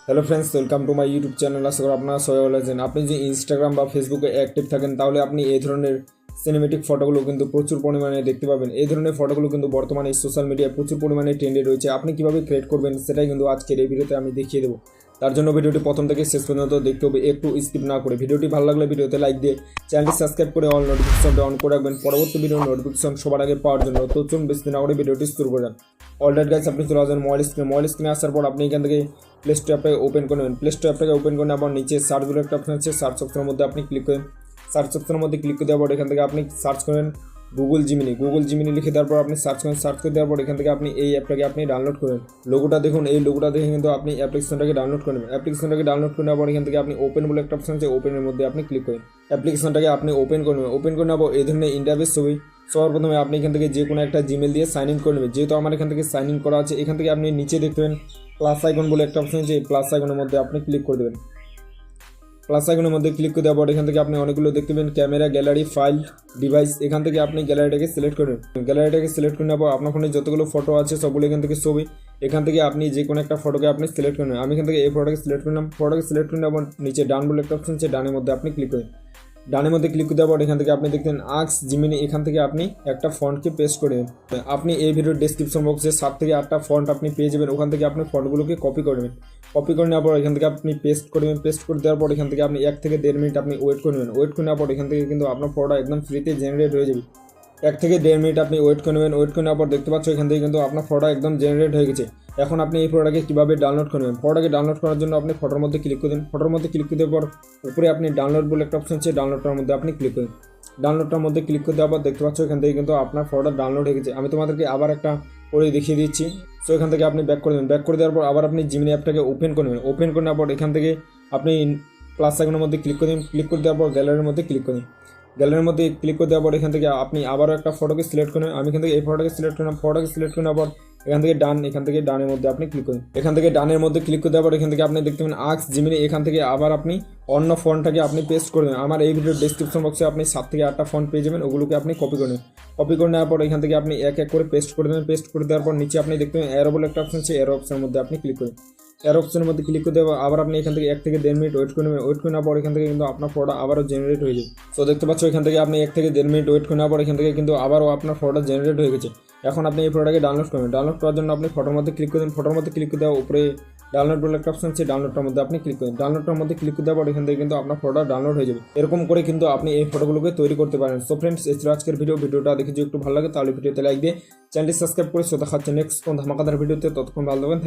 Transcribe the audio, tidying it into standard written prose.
Hello friends, welcome to my YouTube channel. আশা করি আপনারা সবাই ভালো আছেন। আপনি যদি ইনস্টাগ্রাম বা ফেসবুকে অ্যাক্টিভ থাকেন তাহলে আপনি এই ধরনের সিনেমেটিক ফটোগুলো কিন্তু প্রচুর পরিমাণে দেখতে পাবেন। এই ধরনের ফটোগুলো কিন্তু বর্তমানে সোশ্যাল মিডিয়ায় প্রচুর পরিমাণে ট্রেন্ডে রয়েছে। আপনি কীভাবে ক্রিয়েট করবেন সেটাই কিন্তু আজকের এই ভিডিওতে আমি দেখিয়ে দেবো। তার জন্য ভিডিওটি প্রথম থেকে শেষ পর্যন্ত দেখতে হবে, একটু স্কিপ না করে। ভিডিওটি ভালো লাগলে ভিডিওতে লাইক দিয়ে চ্যানেলটি সাবস্ক্রাইব করে অল নোটিফিকেশনটা অন করে রাখবেন পরবর্তী ভিডিওর নোটিফিকেশন সবার আগে পাওয়ার জন্য। তো চলুন বেশি না করে ভিডিওটি শুরু করে যান। অলরেডি গাইস, আপনি চলে আসবেন মোবাইল স্ক্রিনে আসার পর আপনি এখান থেকে প্লে স্টোর অ্যাপটাকে ওপেন করে নেবেন। প্লে স্টোর অ্যাপটাকে ওপেন করে নেওয়ার পর নিচে সার্চ বলে একটা অপশন আছে, সার্চ অপশনের মধ্যে আপনি ক্লিক করেন। সার্চ অপশনের মধ্যে ক্লিক করে দেওয়ার পর এখান থেকে আপনি সার্চ করেন গুগল জিমিনি লিখে দেওয়ার পর আপনি সার্চ করে দেওয়ার পর এখান থেকে আপনি এই অ্যাপটাকে আপনি ডাউনলোড করেন। লোগোটা দেখুন, এই লোগোটা দেখে কিন্তু আপনি অ্যাপ্লিকেশনটাকে ডাউনলোড করে নেবেন। অ্যাপ্লিকেশনটাকে ডাউনলোড করে নেওয়ার পর এখান থেকে আপনি ওপেন বলে একটা অপশন আছে, ওপেনের মধ্যে আপনি ক্লিক করেন। অ্যাপ্লিকেশনটাকে আপনি ওপেন করে নেবেন। ওপেন করে নেওয়ার এই ধরনের ইন্টারফেস ছবি সবার প্রথমে আপনি এখান থেকে যে কোনো একটা জিমেল দিয়ে সাইন ইন করে নেবেন। যেহেতু আমার এখান থেকে সাইন ইন করা আছে, এখান থেকে আপনি নিচে দেখবেন প্লাস আইকন বলে একটা অপশন আছে, এই প্লাস আইকনের মধ্যে আপনি ক্লিক করে দেবেন। প্লাস আইকনের মধ্যে ক্লিক করে দেওয়ার পর এখান থেকে আপনি অনেকগুলো দেখতে পাবেন ক্যামেরা, গ্যালারি, ফাইল, ডিভাইস। এখান থেকে আপনি গ্যালারিটাকে সিলেক্ট করবেন। গ্যালারিটাকে সিলেক্ট করে নেওয়ার পর আপনার ফোনে যতগুলো ফটো আছে সবগুলো এখান থেকে ছবি। এখান থেকে আপনি যে কোনো একটা ফটোকে আপনি সিলেক্ট করে নেবেন। আমি এখান থেকে এই ফটোটাকে সিলেক্ট করলাম। ফটোকে সিলেক্ট করে নেওয়ার পর নিচে ডান বলে একটা অপশন আছে, ডানের মধ্যে আপনি ক্লিক করেন। ডানের মধ্যে ক্লিক করে দেওয়ার পর এখান থেকে আপনি দেখতেন আক্স জিমিনি। এখান থেকে আপনি একটা ফন্টকে পেস্ট করে নেবেন। আপনি এই ভিডিওর ডেসক্রিপশন বক্সে 7 থেকে 8টা ফন্ট আপনি পেয়ে যাবেন। ওখান থেকে আপনি ফন্টগুলোকে কপি করে নেবেন। কপি করে নেওয়ার পর এখান থেকে আপনি পেস্ট করবেন। পেস্ট করে দেওয়ার পর এখান থেকে আপনি 1 থেকে 1.5 মিনিট আপনি ওয়েট করে নেবেন। ওয়েট করে নেওয়ার পর এখান থেকে কিন্তু আপনার ফটোটা একদম ফ্রিতে জেনারেট হয়ে যাবে। 1 থেকে 1.5 মিনিট আপনি ওয়েট করে নেবেন। ওয়েট করে নেওয়ার পর দেখতে পাচ্ছ এখান থেকে কিন্তু আপনার ফটোটা একদম জেনারেট হয়ে গেছে। এখন আপনি এই ফটোটাকে কীভাবে ডাউনলোড করবেন? ফটোটাকে ডাউনলোড করার জন্য আপনি ফটোর মধ্যে ক্লিক করে দিন। ফটোর মধ্যে ক্লিক করে দেওয়ার পর উপরে আপনি ডাউনলোড বলে একটা অপশন আছে, ডাউনলোডটার মধ্যে আপনি ক্লিক করেন। ডাউনলোডটার মধ্যে ক্লিক করে দেওয়ার পর দেখতে পাচ্ছ এখান থেকে কিন্তু আপনার ফটোটা ডাউনলোড হয়ে গেছে। আমি তোমাদেরকে আবার একটা করে দেখিয়ে দিচ্ছি। সো এখান থেকে আপনি ব্যাক করে দেবেন। ব্যাক করে দেওয়ার পর আবার আপনি জিমিনি অ্যাপটাকে ওপেন করে নেবেন। ওপেন করে নেওয়ার পর এখান থেকে আপনি প্লাস আইকনের মধ্যে ক্লিক করে দিন। ক্লিক করে দেওয়ার পর গ্যালারির মধ্যে ক্লিক করুন। গ্যালারির মধ্যে ক্লিক করে দেওয়ার পর এখান থেকে আপনি আবারও একটা ফটোকে সিলেক্ট করেন। আমি এখান থেকে এই ফটোটাকে সিলেক্ট করলাম। ফটোকে সিলেক্ট করে নেওয়ার পর এখান থেকে ডানের মধ্যে আপনি ক্লিক করেন। এখান থেকে ডানের মধ্যে ক্লিক করে দেওয়ার পর এখান থেকে আপনি দেখতে পাবেন আক্স জিমিনি। এখান থেকে আবার আপনি অন্য ফন্টটাকে আপনি পেস্ট করবেন। আমার এই ভিডিওর ডেসক্রিপশন বক্সে আপনি 7 থেকে 8টা ফন্ট পেয়ে যাবেন। ওগুলোকে আপনি কপি করে নেবেন। কপি করে নেওয়ার পর এখান থেকে আপনি এক এক করে পেস্ট করে দেবেন। পেস্ট করে দেওয়ার পর নিচে আপনি দেখতে পাবেন অ্যারো বলে একটা অপশন আছে, অ্যারো অপশনের মধ্যে আপনি ক্লিক করেন। অ্যারো অপশনের মধ্যে ক্লিক করে দেওয়া আবার আপনি এখান থেকে 1 থেকে 1.5 মিনিট ওয়েট করে নেবেন। ওয়েট করে নেওয়ার পর এখান থেকে কিন্তু আপনার ফটোটা আবারও জেনারেট হয়ে যাবে। সো দেখতে পাচ্ছ এখান থেকে আপনি 1 থেকে 1.5 মিনিট ওয়েট করে নেওয়ার পর এখান থেকে কিন্তু আবারও আপনার ফটোটা জেনারেট হয়ে গেছে। এখন আপনি এই ফটোটাকে ডাউনলোড করবেন। ডাউনলোড করার জন্য আপনি ফটোর মধ্যে ক্লিক করে দিন। ফটোর মধ্যে ক্লিক করে দেওয়া উপরে ডাউনলোড বলে একটা অপশন আছে, ডাউনলোডটার মধ্যে আপনি ক্লিক করেন। ডাউনলোডটার মধ্যে ক্লিক করে দেওয়ার পর এখান থেকে কিন্তু আপনার ফটোটা ডাউনলোড হয়ে যাবে। এরকম করে কিন্তু আপনি এই ফটোগুলোকে তৈরি করতে পারেন। সো ফ্রেন্ডস, এই ছিল আজকের ভিডিওটা দেখে যদি একটু ভালো লাগে তাহলে ভিডিওতে লাইক দিয়ে চ্যানেলটি সাবস্ক্রাইব করে দেখা হচ্ছে নেক্সট কোন ধামাকাদার ভিডিওতে। ততক্ষণ ভালো থাকবেন।